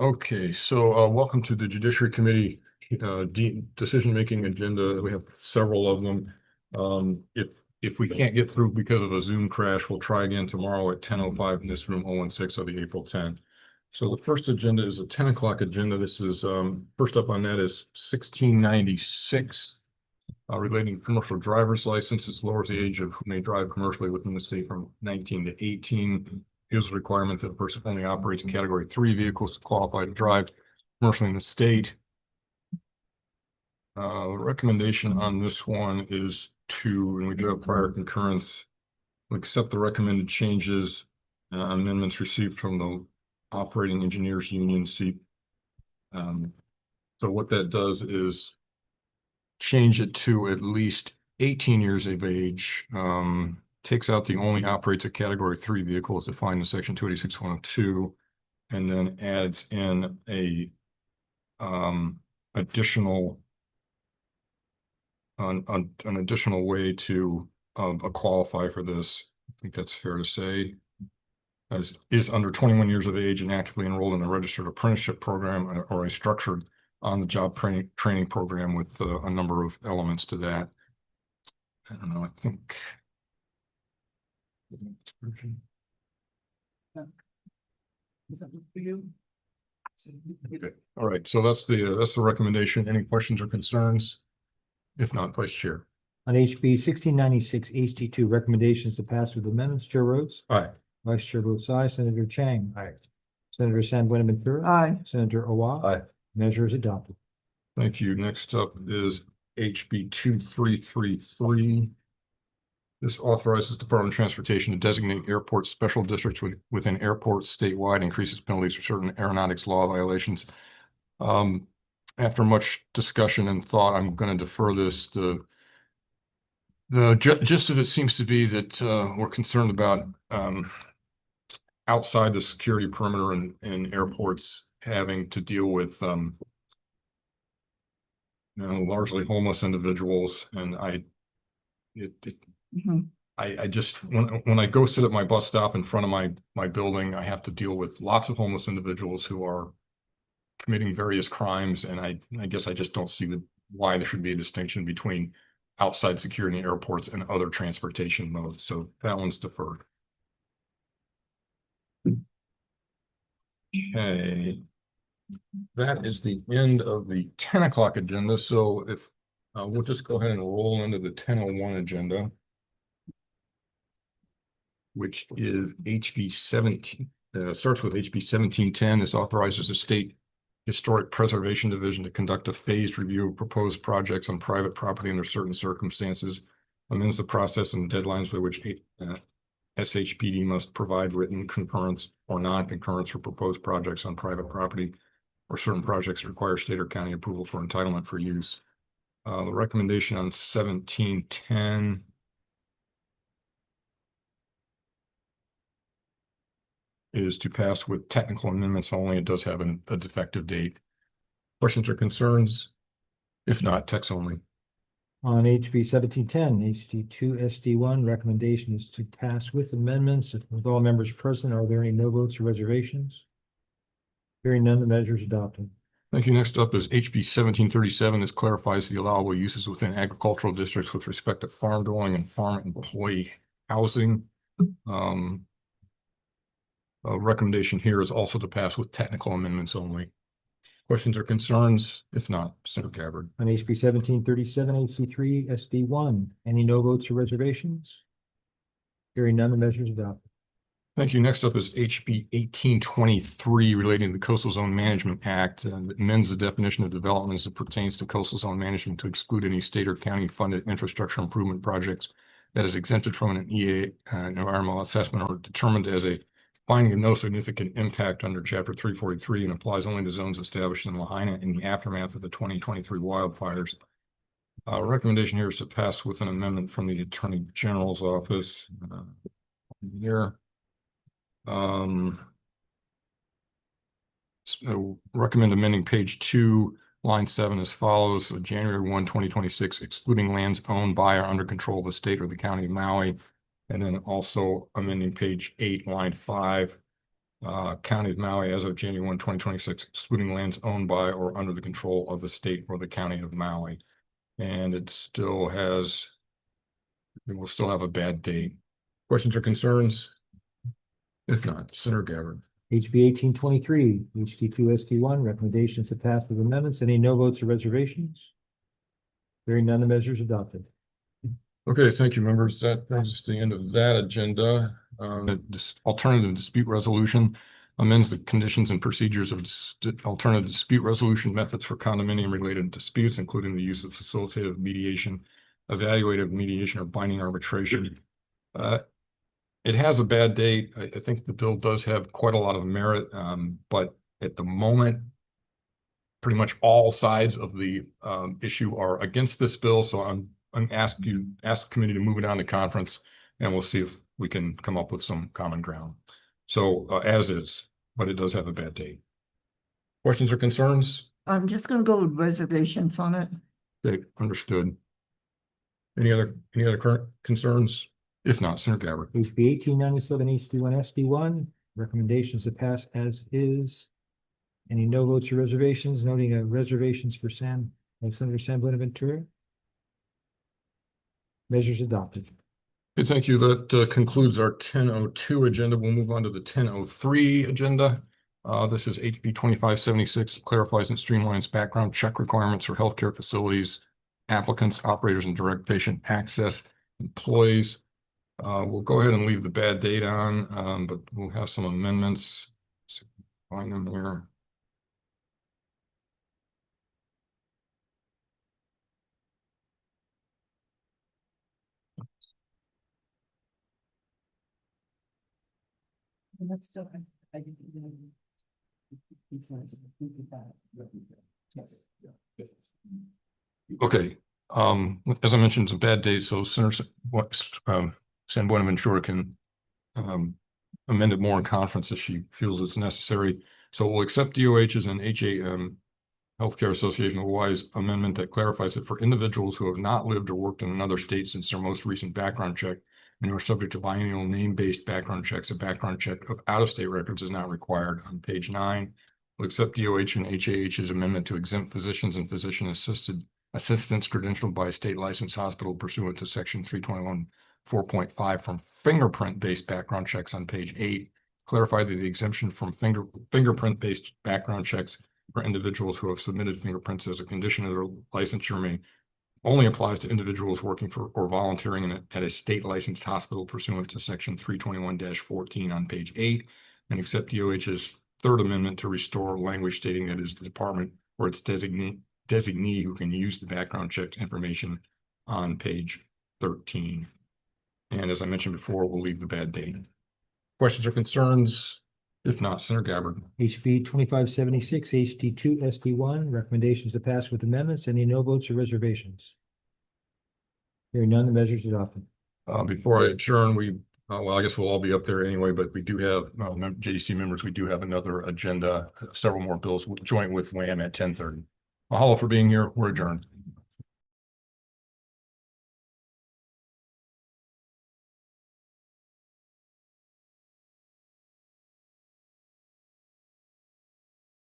Okay, so welcome to the Judiciary Committee decision-making agenda. We have several of them. If we can't get through because of a Zoom crash, we'll try again tomorrow at 10:05 in this room 016 of the April 10th. So the first agenda is a 10 o'clock agenda. This is first up on that is 1696 relating to commercial driver's license. It lowers the age of who may drive commercially within the state from 19 to 18. Is a requirement that a person only operates Category 3 vehicles to qualify to drive commercially in the state. The recommendation on this one is to, and we do have prior concurrence, accept the recommended changes, amendments received from the Operating Engineers Union seat. So what that does is change it to at least 18 years of age. Takes out the only operates a Category 3 vehicle as defined in Section 286.102, and then adds in a additional an additional way to qualify for this. I think that's fair to say. As is under 21 years of age and actively enrolled in a registered apprenticeship program or a structured on-the-job training program with a number of elements to that. I don't know. I think. Is that for you? Okay. All right. So that's the recommendation. Any questions or concerns? If not, Vice Chair. On HB 1696 HD2 recommendations to pass with amendments, Chair votes. Aye. Vice Chair votes aye. Senator Chang. Aye. Senator San Buenaventura. Aye. Senator Owa. Aye. Measure is adopted. Thank you. Next up is HB 2333. This authorizes Department of Transportation to designate airport special districts within airports statewide, increases penalties for certain aeronautics law violations. After much discussion and thought, I'm going to defer this. The gist of it seems to be that we're concerned about outside the security perimeter in airports having to deal with largely homeless individuals, and I just when I go sit at my bus stop in front of my building, I have to deal with lots of homeless individuals who are committing various crimes, and I guess I just don't see why there should be a distinction between outside security in airports and other transportation modes. So that one's deferred. Okay. That is the end of the 10 o'clock agenda. So if we'll just go ahead and roll into the 10:01 agenda, which is HB 17. Starts with HB 1710. This authorizes the State Historic Preservation Division to conduct a phased review of proposed projects on private property under certain circumstances, amends the process and deadlines by which SHPD must provide written concurrence or non-concurrence for proposed projects on private property or certain projects that require state or county approval for entitlement for use. The recommendation on 1710 is to pass with technical amendments only. It does have a defective date. Questions or concerns? If not, text only. On HB 1710 HD2 SD1 recommendation is to pass with amendments. With all members present, are there any no votes or reservations? Hearing none, the measure is adopted. Thank you. Next up is HB 1737. This clarifies the allowable uses within agricultural districts with respect to farm dwelling and farm employee housing. Recommendation here is also to pass with technical amendments only. Questions or concerns? If not, Senator Gabbard. On HB 1737 HC3 SD1, any no votes or reservations? Hearing none, the measure is adopted. Thank you. Next up is HB 1823 relating to the Coastal Zone Management Act, and it amends the definition of development as it pertains to coastal zone management to exclude any state or county funded infrastructure improvement projects that is exempted from an EA environmental assessment or determined as a finding of no significant impact under Chapter 343 and applies only to zones established in Lahaina in the aftermath of the 2023 wildfires. Recommendation here is to pass with an amendment from the Attorney General's office. Here. So recommend amending page 2, line 7 as follows. So January 1, 2026, excluding lands owned by or under control of the state or the county of Maui. And then also amending page 8, line 5, County of Maui as of January 1, 2026, excluding lands owned by or under the control of the state or the County of Maui. And it will still have a bad date. Questions or concerns? If not, Senator Gabbard. HB 1823, HD2 SD1, recommendations to pass with amendments. Any no votes or reservations? Hearing none, the measure is adopted. Okay, thank you, members. That brings us to the end of that agenda. This alternative dispute resolution amends the conditions and procedures of alternative dispute resolution methods for condominium-related disputes, including the use of facilitative mediation, evaluative mediation, or binding arbitration. It has a bad date. I think the bill does have quite a lot of merit, but at the moment, pretty much all sides of the issue are against this bill. So I'm ask the committee to move it on to conference, and we'll see if we can come up with some common ground. So as is, but it does have a bad date. Questions or concerns? I'm just gonna go with reservations on it. Okay, understood. Any other current concerns? If not, Senator Gabbard. HB 1897, HD1 SD1, recommendations to pass as is. Any no votes or reservations? Noting reservations for Senator San Buenaventura. Measures adopted. Okay, thank you. That concludes our 10:02 agenda. We'll move on to the 10:03 agenda. This is HB 2576, clarifies and streamlines background check requirements for healthcare facilities, applicants, operators, and direct patient access employees. We'll go ahead and leave the bad date on, but we'll have some amendments. So find them here. That's still. Okay, as I mentioned, it's a bad day, so Senator San Buenaventura can amend it more in conference if she feels it's necessary. So we'll accept DOH's and HAM Healthcare Association of Hawaii's amendment that clarifies that for individuals who have not lived or worked in another state since their most recent background check and who are subject to biennial name-based background checks, a background check of out-of-state records is not required. On page 9, we'll accept DOH and HAH's amendment to exempt physicians and physician-assistants credentialed by a state licensed hospital pursuant to section 321 4.5 from fingerprint-based background checks on page 8. Clarify that the exemption from fingerprint-based background checks for individuals who have submitted fingerprints as a condition of their licensure only applies to individuals working for or volunteering at a state licensed hospital pursuant to section 321-14 on page 8, and accept DOH's third amendment to restore language stating that it is the department or its designee who can use the background check information on page 13. And as I mentioned before, we'll leave the bad date. Questions or concerns? If not, Senator Gabbard. HB 2576, HD2 SD1, recommendations to pass with amendments. Any no votes or reservations? Hearing none, the measure is adopted. Before I adjourn, well, I guess we'll all be up there anyway, but we do have, JDC members, we do have another agenda, several more bills joint with WHAM at 10:30. Mahalo for being here. We're adjourned.